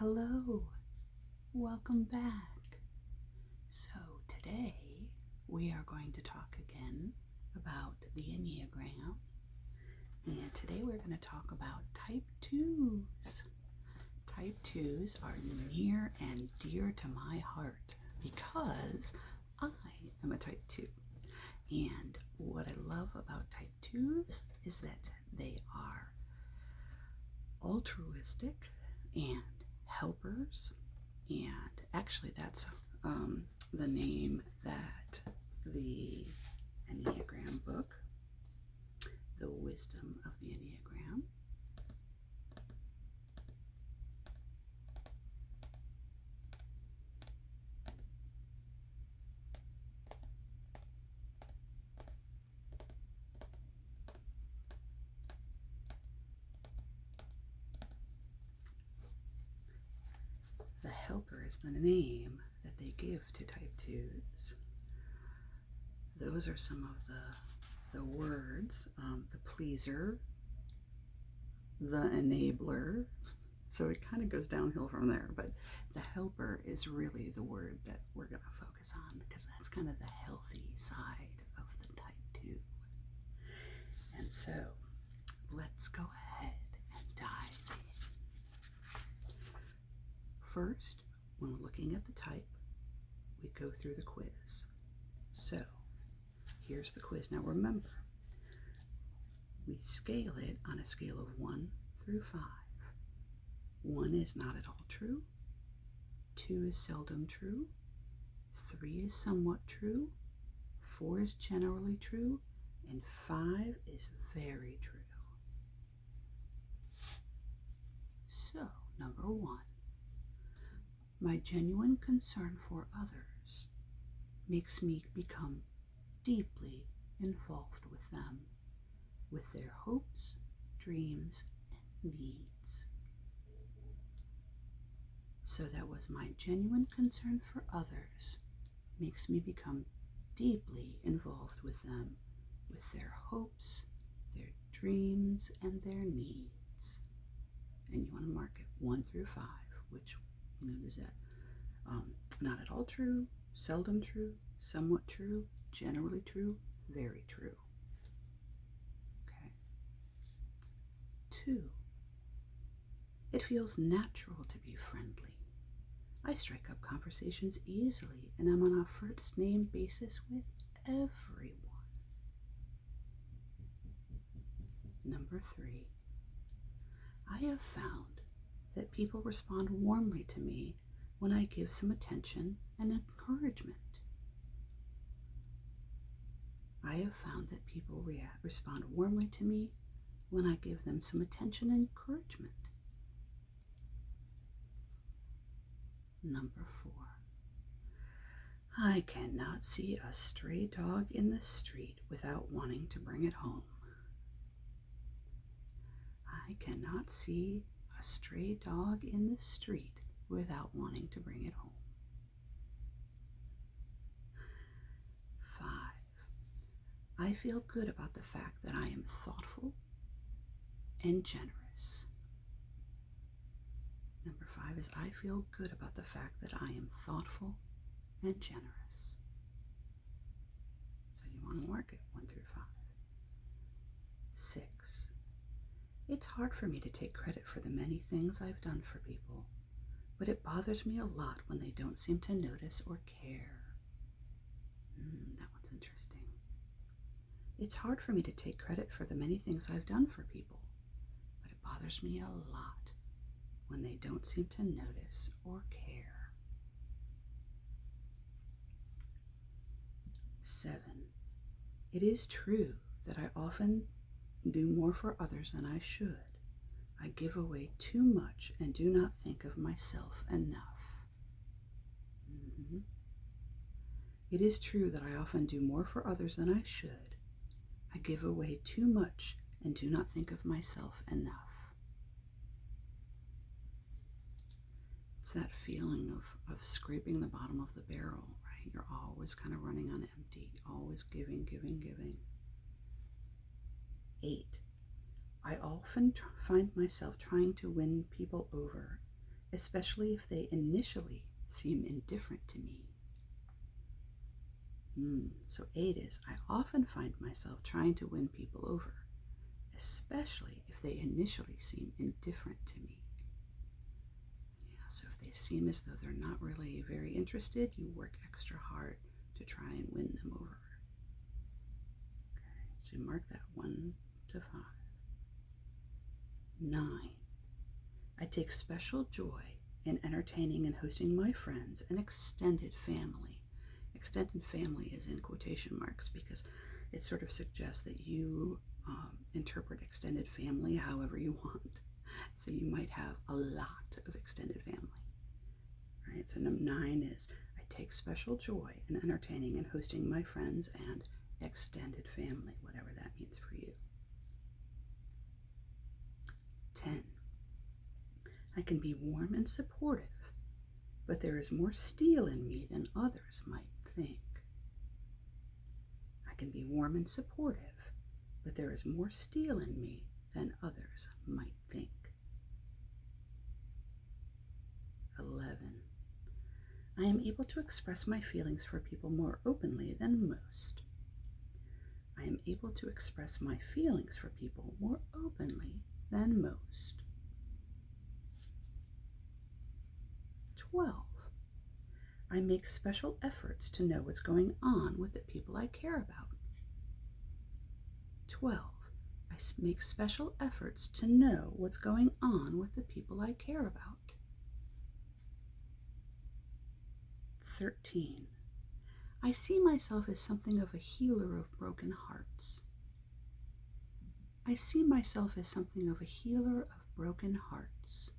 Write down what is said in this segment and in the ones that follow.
Hello, welcome back. So, today we are going to talk again about the Enneagram, and today we're going to talk about type 2s. Type 2s are near and dear to my heart because I am a type 2. And what I love about type 2s is that they are altruistic and helpers, and actually that's the name that the Enneagram book, The Wisdom of the Enneagram, the helper is the name that they give to type 2s. Those are some of the words, the pleaser, the enabler. So it kind of goes downhill from there, but the helper is really the word that we're going to focus on because that's kind of the healthy side of the type 2. And so let's go ahead and dive in. First, when we're looking at the type, we go through the quiz. So here's the quiz. Now remember, we scale it on a scale of 1 through 5. 1 is not at all true, 2 is seldom true, 3 is somewhat true, 4 is generally true, and 5 is very true. So, number 1, my genuine concern for others makes me become deeply involved with them, with their hopes, dreams, and needs. So that was my genuine concern for others makes me become deeply involved with them, with their hopes, their dreams, and their needs. And you want to mark it 1 through 5, which, is that not at all true, seldom true, somewhat true, generally true, very true. Okay. 2, it feels natural to be friendly. I strike up conversations easily, and I'm on a first name basis with everyone. Number 3, I have found that people respond warmly to me when I give some attention and encouragement. I have found that people respond warmly to me when I give them some attention and encouragement. Number 4, I cannot see a stray dog in the street without wanting to bring it home. I cannot see a stray dog in the street without wanting to bring it home. 5, I feel good about the fact that I am thoughtful and generous. Number 5 is I feel good about the fact that I am thoughtful and generous. So you want to mark it 1 through 5. 6, it's hard for me to take credit for the many things I've done for people, but it bothers me a lot when they don't seem to notice or care. That one's interesting. It's hard for me to take credit for the many things I've done for people, but it bothers me a lot when they don't seem to notice or care. 7, it is true that I often do more for others than I should. I give away too much and do not think of myself enough. It is true that I often do more for others than I should. I give away too much and do not think of myself enough. It's that feeling of scraping the bottom of the barrel, right? You're always kind of running on empty, always giving, giving, giving. 8, I often find myself trying to win people over, especially if they initially seem indifferent to me. So 8 is, I often find myself trying to win people over, especially if they initially seem indifferent to me. Yeah, so if they seem as though they're not really very interested, you work extra hard to try and win them over. Okay, so mark that 1 to 5. 9. I take special joy in entertaining and hosting my friends and extended family. Extended family is in quotation marks because it sort of suggests that you interpret extended family however you want. So you might have a lot of extended family. Right? So number 9 is, I take special joy in entertaining and hosting my friends and extended family, whatever that means for you. 10. I can be warm and supportive, but there is more steel in me than others might think. I can be warm and supportive, but there is more steel in me than others might think. 11. I am able to express my feelings for people more openly than most. I am able to express my feelings for people more openly than most. 12. I make special efforts to know what's going on with the people I care about. 12. I make special efforts to know what's going on with the people I care about. 13. I see myself as something of a healer of broken hearts. I see myself as something of a healer of broken hearts.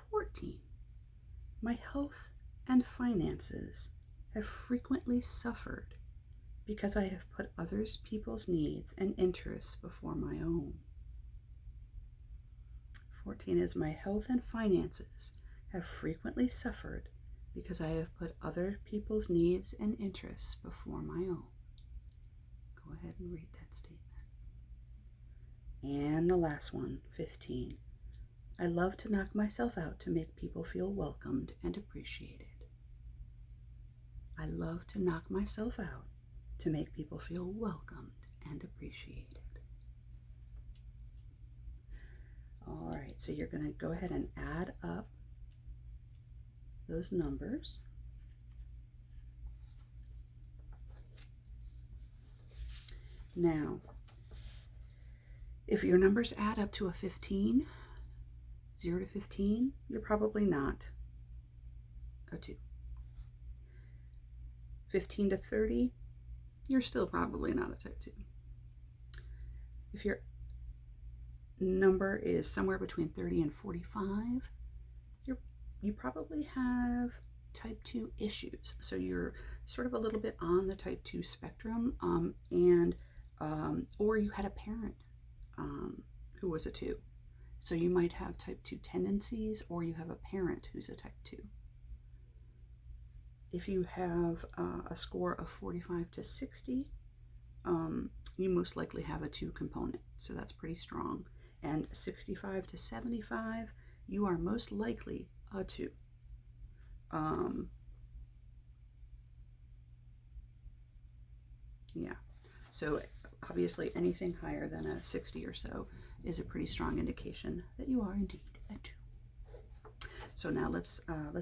14. My health and finances have frequently suffered because I have put others people's needs and interests before my own. 14 is, my health and finances have frequently suffered because I have put other people's needs and interests before my own. Go ahead and read that statement. And the last one, 15. I love to knock myself out to make people feel welcomed and appreciated. I love to knock myself out to make people feel welcomed and appreciated. All right, so you're going to go ahead and add up those numbers. Now, if your numbers add up to a 15, 0 to 15, you're probably not a 2. 15 to 30, you're still probably not a type 2. If your number is somewhere between 30 and 45, you probably have type 2 issues. So you're sort of a little bit on the type 2 spectrum, or you had a parent who was a 2. So you might have type 2 tendencies, or you have a parent who's a type 2. If you have a score of 45 to 60, you most likely have a 2 component, so that's pretty strong. And 65 to 75, you are most likely a 2. Yeah, so obviously anything higher than a 60 or so is a pretty strong indication that you are indeed a 2. So now let's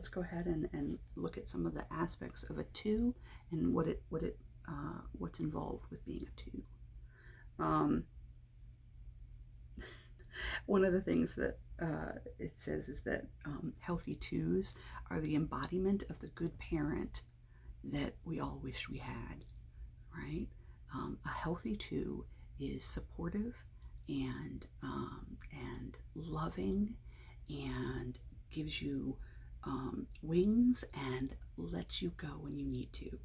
go ahead and look at some of the aspects of a 2 and what's involved with being a 2. One of the things that it says is that healthy 2s are the embodiment of the good parent that we all wish we had, right? A healthy 2 is supportive and loving and gives you wings and lets you go when you need to.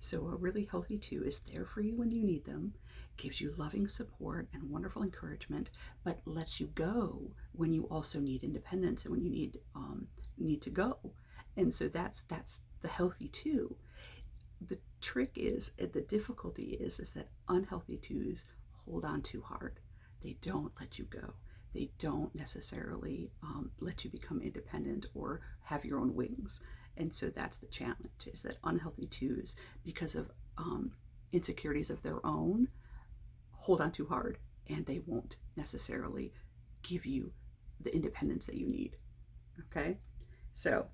So a really healthy 2 is there for you when you need them, gives you loving support and wonderful encouragement, but lets you go when you also need independence and when you need to go. And so that's the healthy 2. The trick is, the difficulty is that unhealthy 2s hold on too hard. They don't let you go. they don't necessarily let you become independent or have your own wings. And so that's the challenge, is that unhealthy twos, because of insecurities of their own, hold on too hard, and they won't necessarily give you the independence that you need. Okay? So,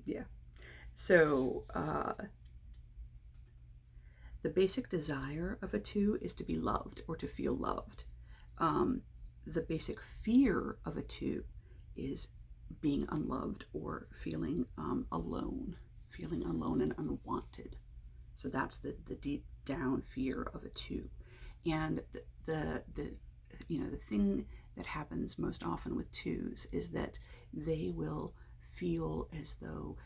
yeah. So, the basic desire of a two is to be loved or to feel loved. The basic fear of a two is being unloved or feeling alone and unwanted. So that's the deep down fear of a two. And the thing that happens most often with twos is that they will feel as though,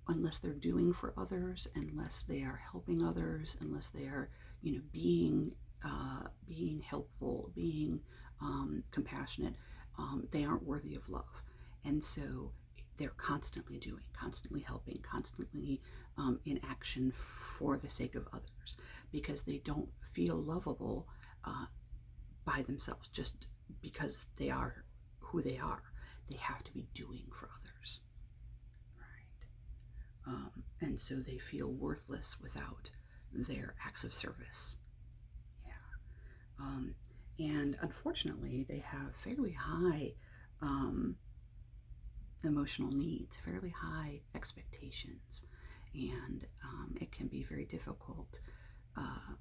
unless they're doing for others, unless they are helping others, unless they are, being helpful, being compassionate, they aren't worthy of love. And so they're constantly doing, constantly helping, constantly in action for the sake of others, because they don't feel lovable by themselves just because they are who they are. They have to be doing for others. And so they feel worthless without their acts of service. Yeah. And unfortunately, they have fairly high emotional needs, fairly high expectations, and it can be very difficult.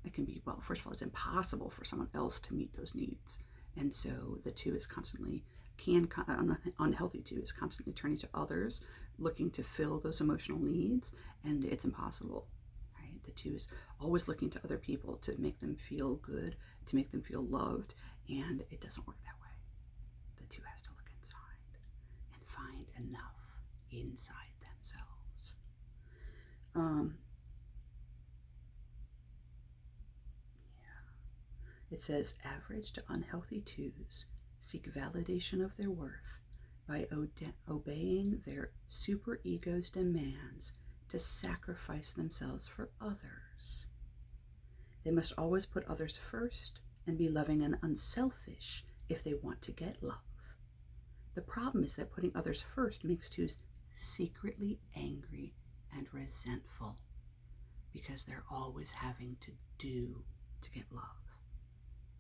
It can be, well, first of all, it's impossible for someone else to meet those needs. And so the two is constantly, unhealthy two is constantly turning to others, looking to fill those emotional needs, and it's impossible, right? The two is always looking to other people to make them feel good, to make them feel loved, and it doesn't work that way. The two has to look inside and find enough inside themselves. It says, average to unhealthy twos seek validation of their worth by obeying their superego's demands to sacrifice themselves for others. They must always put others first and be loving and unselfish if they want to get love. The problem is that putting others first makes twos secretly angry and resentful, because they're always having to do to get love.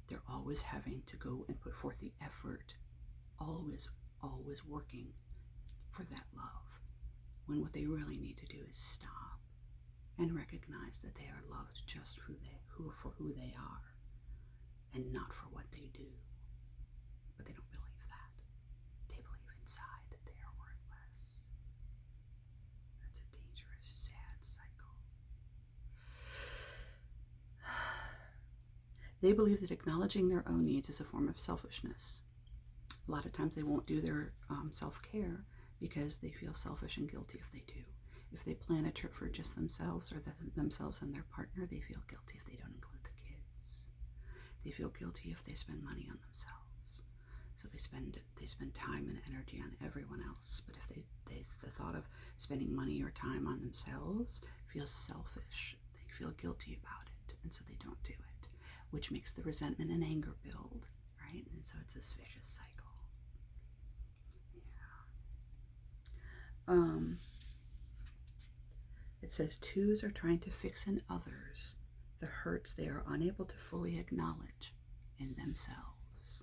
They're always having to go and put forth the effort, always working for that love, when what they really need to do is stop and recognize that they are loved just for who they are, and not for what they do. But they don't believe that. They believe inside that they are worthless. That's a dangerous, sad cycle. They believe that acknowledging their own needs is a form of selfishness. A lot of times they won't do their self-care because they feel selfish and guilty if they do. If they plan a trip for just themselves or themselves and their partner, they feel guilty if they don't include the kids. They feel guilty if they spend money on themselves. So they spend time and energy on everyone else. But if the thought of spending money or time on themselves feels selfish, they feel guilty about it, and so they don't do it, which makes the resentment and anger build, right? And so it's this vicious cycle. Yeah. It says twos are trying to fix in others the hurts they are unable to fully acknowledge in themselves.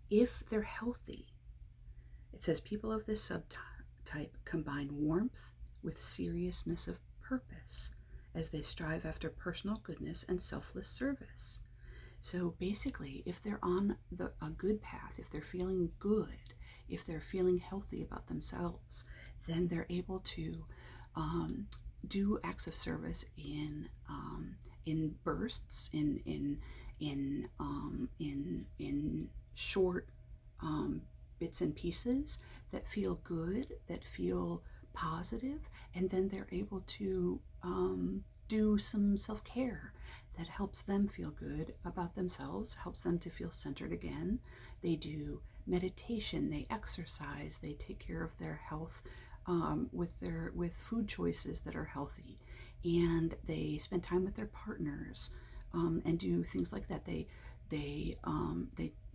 If they're healthy, it says people of this subtype combine warmth with seriousness of purpose as they strive after personal goodness and selfless service. So basically, if they're on a good path, if they're feeling good, if they're feeling healthy about themselves, then they're able to do acts of service in bursts, in short bits and pieces that feel good, that feel positive, and then they're able to do some self-care that helps them feel good about themselves, helps them to feel centered again. They do meditation, they exercise, they take care of their health with food choices that are healthy, and they spend time with their partners, and do things like that. They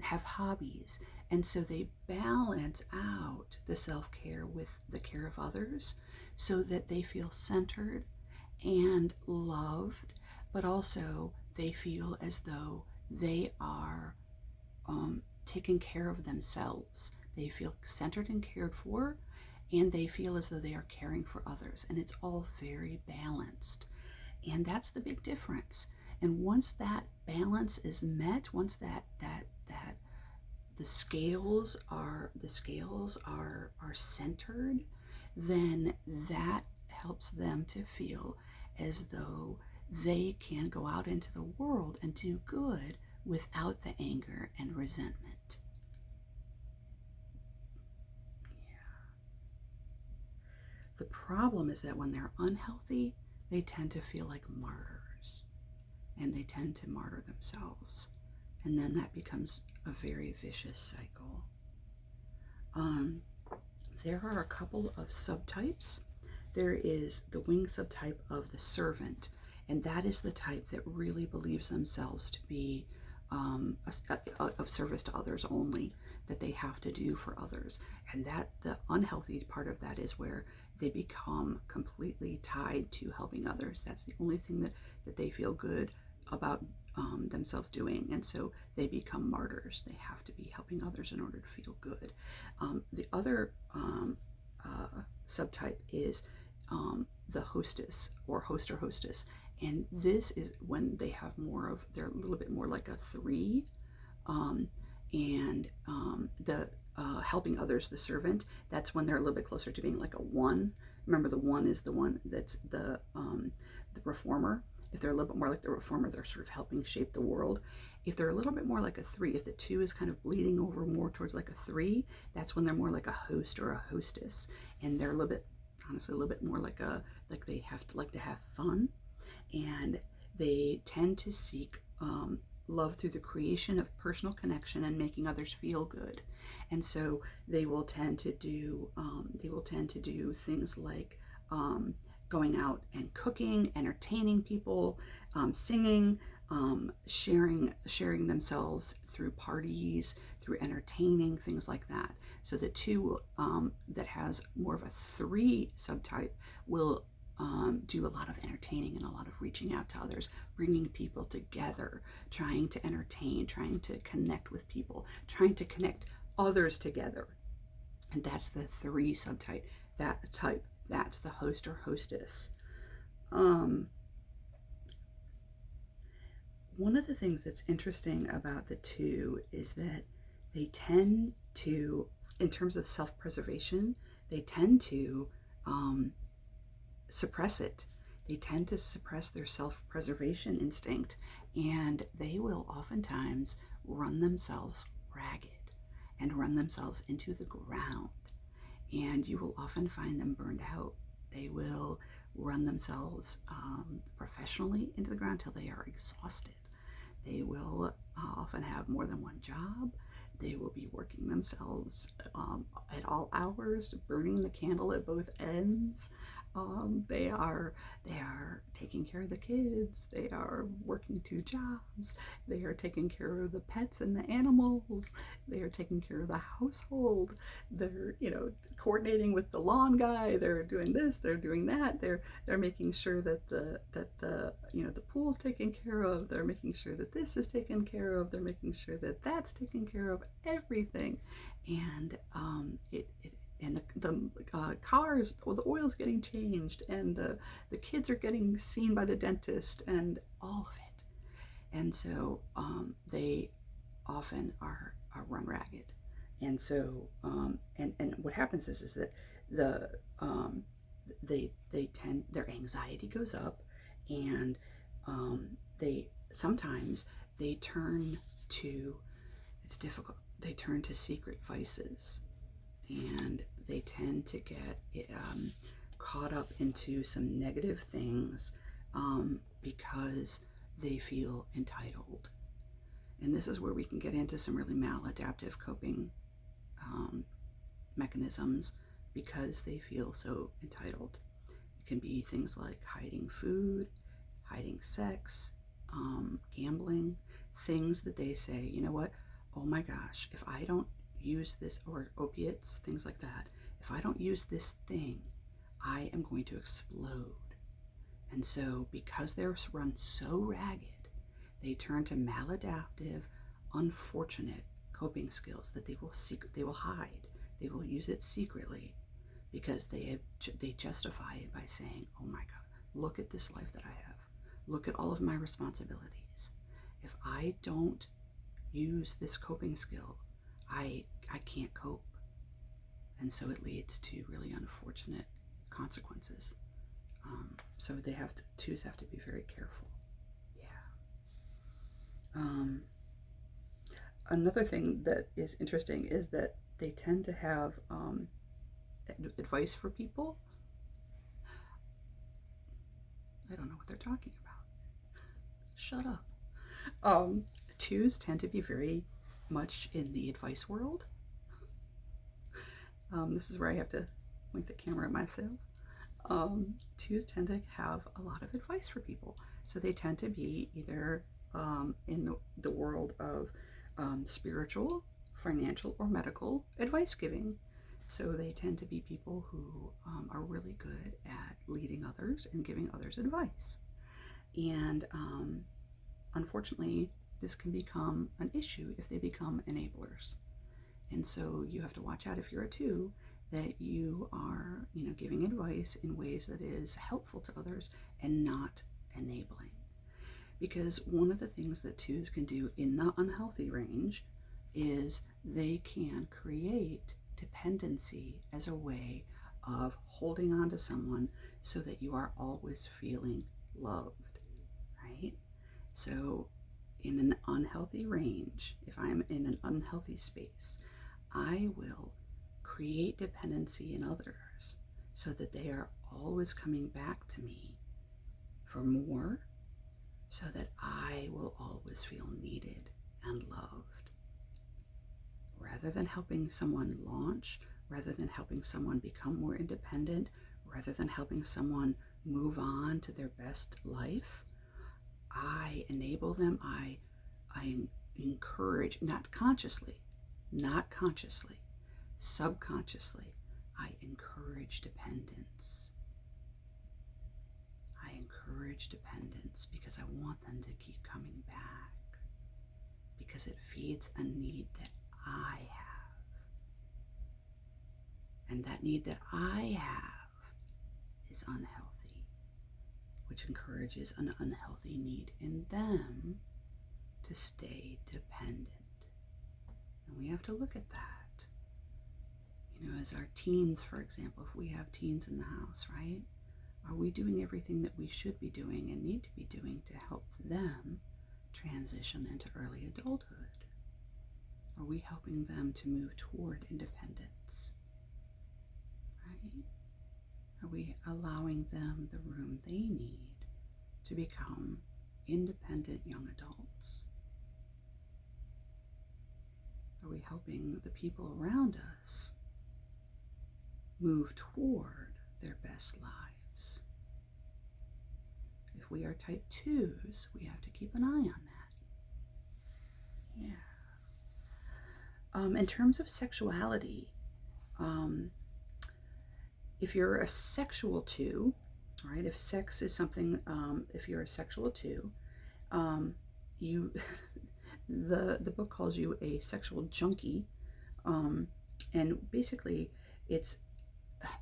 have hobbies, and so they balance out the self-care with the care of others, so that they feel centered and loved, but also they feel as though they are taking care of themselves. They feel centered and cared for, and they feel as though they are caring for others. And it's all very balanced. And that's the big difference. And once that balance is met, once that the scales are centered, then that helps them to feel as though they can go out into the world and do good without the anger and resentment. Yeah. The problem is that when they're unhealthy, they tend to feel like martyrs, and they tend to martyr themselves. And then that becomes a very vicious cycle. There are a couple of subtypes. There is the wing subtype of the servant, and that is the type that really believes themselves to be of service to others only, that they have to do for others. And that the unhealthy part of that is where they become completely tied to helping others. That's the only thing that they feel good about themselves doing, and so they become martyrs. They have to be helping others in order to feel good. The other subtype is the hostess, or host or hostess, and this is when they have they're a little bit more like a 3, and the helping others, the servant, that's when they're a little bit closer to being like a 1. Remember, the 1 is the one that's the reformer. If they're a little bit more like the reformer, they're sort of helping shape the world. If they're a little bit more like a 3, if the 2 is kind of bleeding over more towards like a 3, that's when they're more like a host or a hostess, and they're a little bit, honestly, a little bit more like they have to like to have fun, and they tend to seek love through the creation of personal connection and making others feel good. And so they will tend to do things like going out and cooking, entertaining people, singing, sharing themselves through parties, through entertaining, things like that. So the 2 that has more of a 3 subtype will do a lot of entertaining and a lot of reaching out to others, bringing people together, trying to entertain, trying to connect with people, trying to connect others together. And that's the 3 subtype. That's the host or hostess. One of the things that's interesting about the 2 is that they tend to, in terms of self-preservation, they tend to suppress it. They tend to suppress their self-preservation instinct, and they will oftentimes run themselves ragged and run themselves into the ground. And you will often find them burned out. They will run themselves professionally into the ground till they are exhausted. They will often have more than one job. They will be working themselves at all hours, burning the candle at both ends. They are taking care of the kids. They are working 2 jobs. They are taking care of the pets and the animals. They are taking care of the household. They're coordinating with the lawn guy. They're doing this. They're doing that. They're making sure that the pool's taken care of. They're making sure that this is taken care of. They're making sure that that's taken care of. Everything, and the cars, or the oil's getting changed, and the kids are getting seen by the dentist, and all of it. And so they often are run ragged. And so and what happens is that their anxiety goes up, and sometimes they turn to, it's difficult, they turn to secret vices, and they tend to get caught up into some negative things because they feel entitled. And this is where we can get into some really maladaptive coping mechanisms because they feel so entitled. It can be things like hiding food, hiding sex, gambling, things that they say, you know what, oh my gosh, if I don't use this, or opiates, things like that, if I don't use this thing, I am going to explode. And so because they're run so ragged, they turn to maladaptive, unfortunate coping skills that they will hide. They will use it secretly because they justify it by saying, oh my God, look at this life that I have. Look at all of my responsibilities. If I don't use this coping skill, I can't cope. And so it leads to really unfortunate consequences. So twos have to be very careful. Yeah. Another thing that is interesting is that they tend to have advice for people. I don't know what they're talking about. Shut up. Twos tend to be very much in the advice world. This is where I have to point the camera at myself. Twos tend to have a lot of advice for people. So they tend to be either in the world of spiritual, financial, or medical advice giving. So they tend to be people who are really good at leading others and giving others advice. And unfortunately, this can become an issue if they become enablers. And so you have to watch out, if you're a two, that you are, giving advice in ways that is helpful to others and not enabling. Because one of the things that twos can do in the unhealthy range is they can create dependency as a way of holding on to someone so that you are always feeling loved, right? So in an unhealthy range, if I'm in an unhealthy space, I will create dependency in others so that they are always coming back to me for more, so that I will always feel needed and loved. Rather than helping someone launch, rather than helping someone become more independent, rather than helping someone move on to their best life, I enable them, I encourage, not consciously, subconsciously, I encourage dependence. I encourage dependence because I want them to keep coming back, because it feeds a need that I have. And that need that I have is unhealthy, which encourages an unhealthy need in them to stay dependent. And we have to look at that. As our teens, for example, if we have teens in the house, right? Are we doing everything that we should be doing and need to be doing to help them transition into early adulthood? Are we helping them to move toward independence? Right? Are we allowing them the room they need to become independent young adults? Are we helping the people around us move toward their best lives? If we are type 2s, we have to keep an eye on that. Yeah. In terms of sexuality, if you're a sexual 2, right, if sex is something, if you're a sexual 2, you the book calls you a sexual junkie, and basically it's,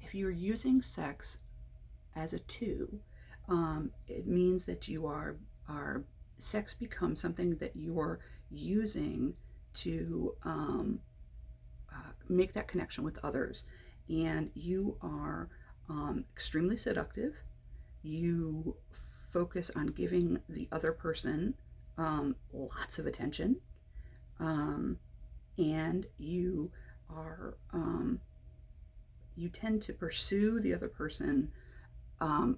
if you're using sex as a 2, it means that you are sex becomes something that you're using to make that connection with others, and you are extremely seductive. You focus on giving the other person lots of attention, and you are you tend to pursue the other person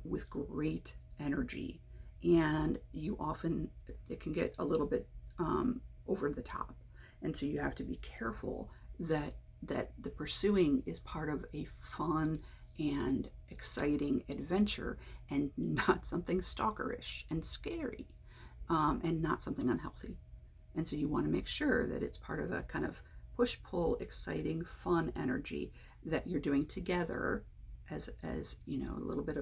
with great energy, and you often, it can get a little bit over the top, and so you have to be careful that that the pursuing is part of a fun and exciting adventure, and not something stalkerish and scary, and not something unhealthy. And so you want to make sure that it's part of a kind of push-pull, exciting, fun energy that you're doing together. As you know, a little bit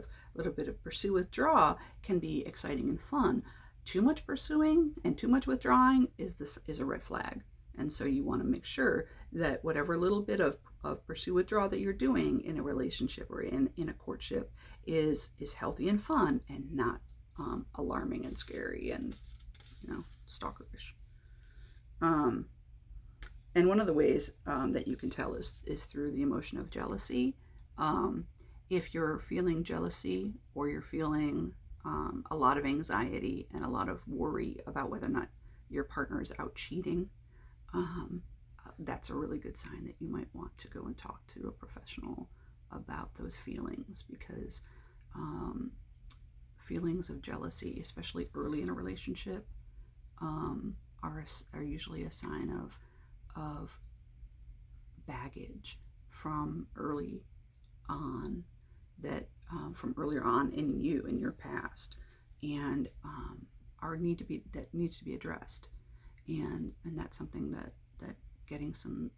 of pursue withdraw can be exciting and fun. Too much pursuing and too much withdrawing is a red flag. And so you want to make sure that whatever little bit of pursue withdraw that you're doing in a relationship or in a courtship is healthy and fun, and not alarming and scary and, stalkerish. And one of the ways that you can tell is through the emotion of jealousy. If you're feeling jealousy, or you're feeling a lot of anxiety and a lot of worry about whether or not your partner is out cheating, that's a really good sign that you might want to go and talk to a professional about those feelings, because feelings of jealousy, especially early in a relationship, are usually a sign of baggage from early on, that from earlier on in your past, and needs to be addressed, and that's something that getting some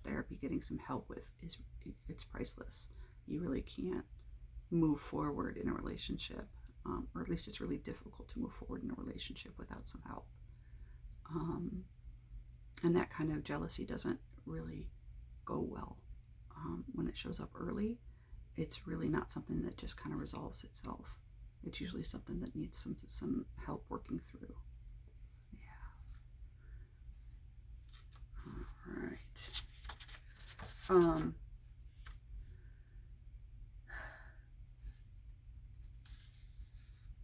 therapy, getting some help with, it's priceless. You really can't move forward in a relationship, or at least it's really difficult to move forward in a relationship without some help. And that kind of jealousy doesn't really go well when it shows up early. It's really not something that just kind of resolves itself. It's usually something that needs some help working through. Yeah. All right.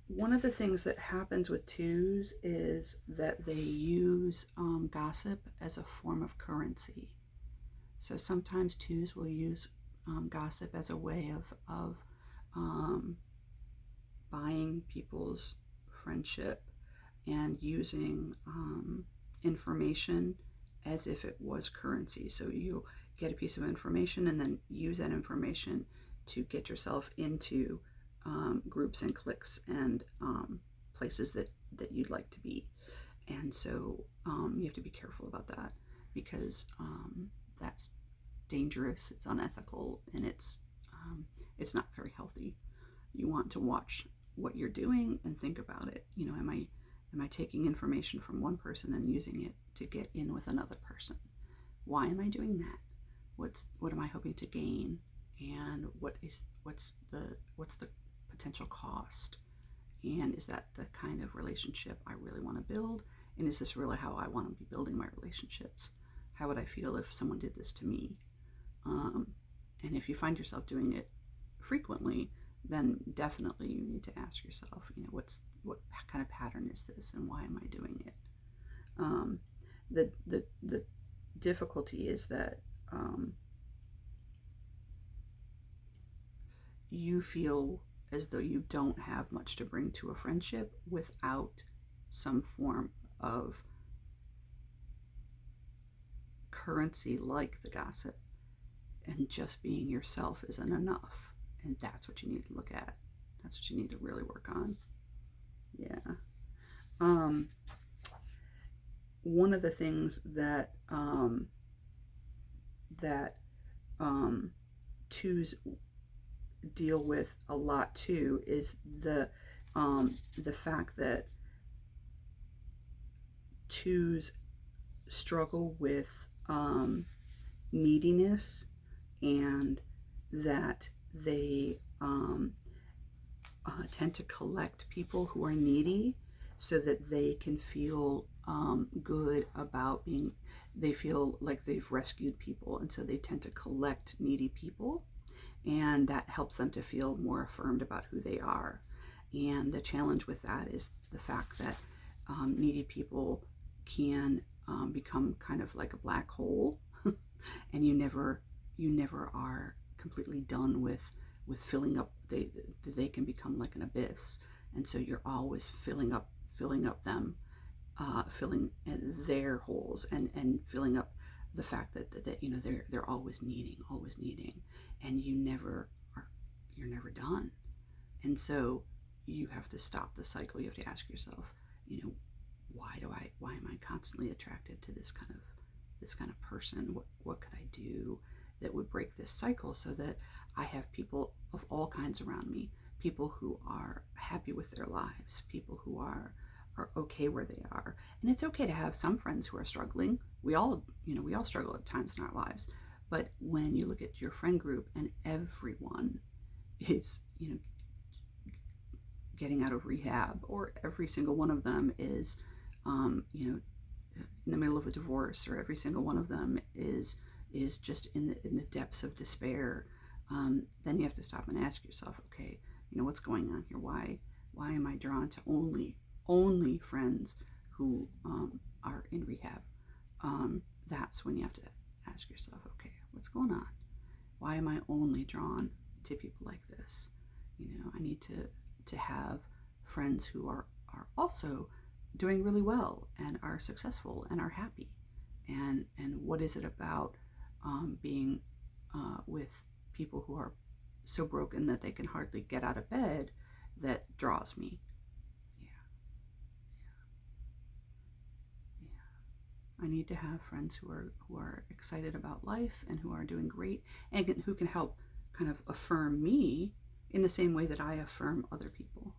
One of the things that happens with twos is that they use gossip as a form of currency. So sometimes twos will use gossip as a way of buying people's friendship, and using information as if it was currency. So you get a piece of information and then use that information to get yourself into groups and cliques and places that you'd like to be. And so you have to be careful about that, because that's dangerous, it's unethical, and it's not very healthy. You want to watch what you're doing and think about it. Am I taking information from one person and using it to get in with another person? Why am I doing that? What am I hoping to gain? And what's the potential cost? And is that the kind of relationship I really want to build? And is this really how I want to be building my relationships? How would I feel if someone did this to me? And if you find yourself doing it frequently, then definitely you need to ask yourself, what kind of pattern is this, and why am I doing it? The difficulty is that you feel as though you don't have much to bring to a friendship without some form of currency like the gossip, and just being yourself isn't enough. And that's what you need to look at. That's what you need to really work on. Yeah. One of the things that twos deal with a lot too is the fact that twos struggle with neediness, and that they tend to collect people who are needy, so that they can feel good about they feel like they've rescued people, and so they tend to collect needy people, and that helps them to feel more affirmed about who they are. And the challenge with that is the fact that needy people can become kind of like a black hole, and you never are completely done with filling up. They can become like an abyss, and so you're always filling up them, filling their holes, and filling up the fact that you know they're always needing, and you're never done. And so you have to stop the cycle. You have to ask yourself, you know, why am I constantly attracted to this kind of person? What could I do that would break this cycle so that I have people of all kinds around me, people who are happy with their lives, people who are okay where they are. And it's okay to have some friends who are struggling. We all struggle at times in our lives. But when you look at your friend group and everyone is, getting out of rehab, or every single one of them is, in the middle of a divorce, or every single one of them is just in the depths of despair, then you have to stop and ask yourself, okay, what's going on here? Why am I drawn to only friends who are in rehab? That's when you have to ask yourself, okay, what's going on? Why am I only drawn to people like this? I need to have friends who are also doing really well and are successful and are happy. And what is it about being with people who are so broken that they can hardly get out of bed that draws me? I need to have friends who are excited about life and who are doing great, and who can help kind of affirm me in the same way that I affirm other people.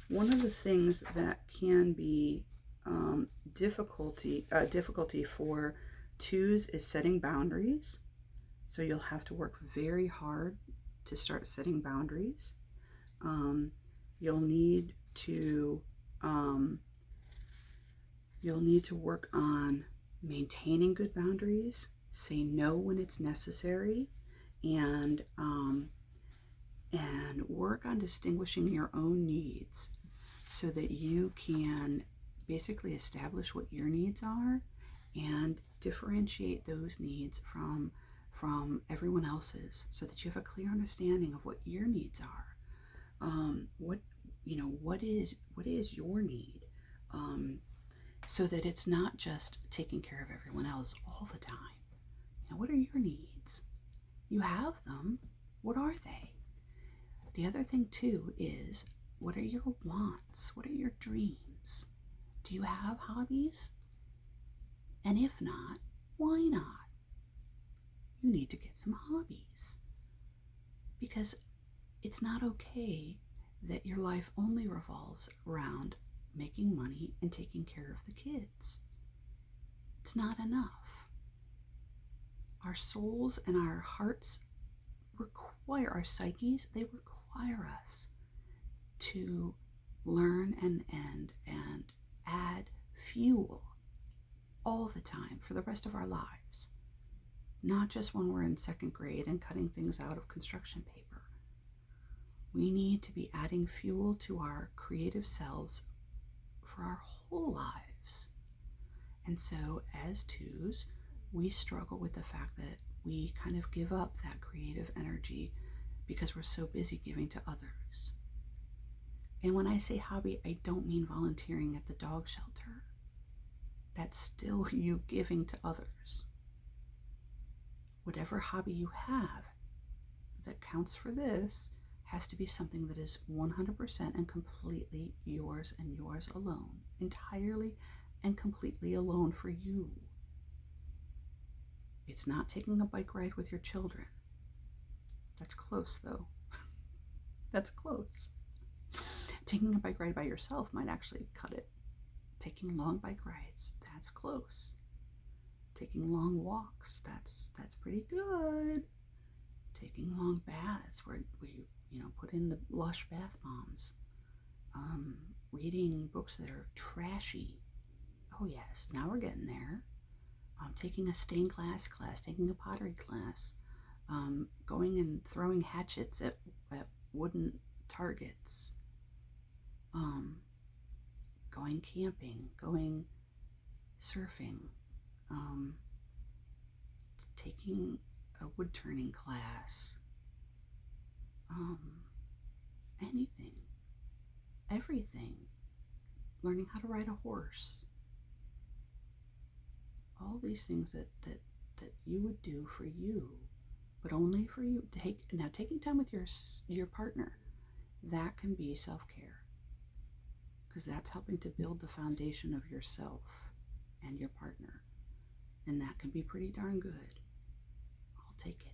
One of the things that can be difficulty for twos is setting boundaries. So you'll have to work very hard to start setting boundaries. You'll need to work on maintaining good boundaries. Say no when it's necessary, and work on distinguishing your own needs so that you can basically establish what your needs are and differentiate those needs from everyone else's, so that you have a clear understanding of what your needs are. What is your need, so that it's not just taking care of everyone else all the time. What are your needs? You have them. What are they? The other thing too is, what are your wants? What are your dreams? Do you have hobbies? And if not, why not? You need to get some hobbies, because it's not okay that your life only revolves around making money and taking care of the kids. It's not enough. Our souls and our hearts require, our psyches, they require us to learn and add fuel all the time for the rest of our lives. Not just when we're in second grade and cutting things out of construction paper. We need to be adding fuel to our creative selves for our whole lives. And so as twos, we struggle with the fact that we kind of give up that creative energy because we're so busy giving to others. And when I say hobby, I don't mean volunteering at the dog shelter. That's still you giving to others. Whatever hobby you have that counts for this has to be something that is 100% and completely yours and yours alone. Entirely and completely alone for you. It's not taking a bike ride with your children. That's close, though. That's close. Taking a bike ride by yourself might actually cut it. Taking long bike rides, that's close. Taking long walks, that's pretty good. Taking long baths where we put in the Lush bath bombs. Reading books that are trashy. Oh yes, now we're getting there. Taking a stained glass class, taking a pottery class, going and throwing hatchets at wooden targets, going camping, going surfing, taking a wood turning class, um, anything, everything, learning how to ride a horse, all these things that you would do for you, but only for you. Now taking time with your partner, that can be self-care, because that's helping to build the foundation of yourself and your partner, and that can be pretty darn good. I'll take it.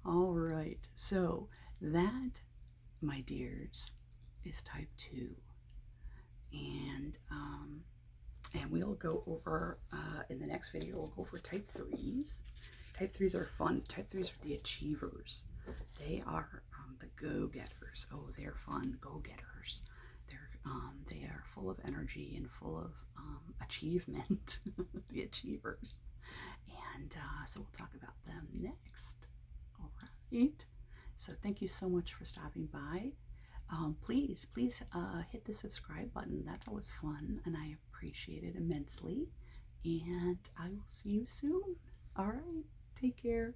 All right, so that, my dears, is type 2, and we'll go over in the next video. We'll go over type 3s. Type 3s are fun. Type 3s are the achievers. They are the go-getters. Oh, they're fun go-getters. They are full of energy and full of achievement. The achievers. And so we'll talk about them next. All right. So thank you so much for stopping by. Please hit the subscribe button. That's always fun, and I appreciate it immensely. And I will see you soon. All right. Take care.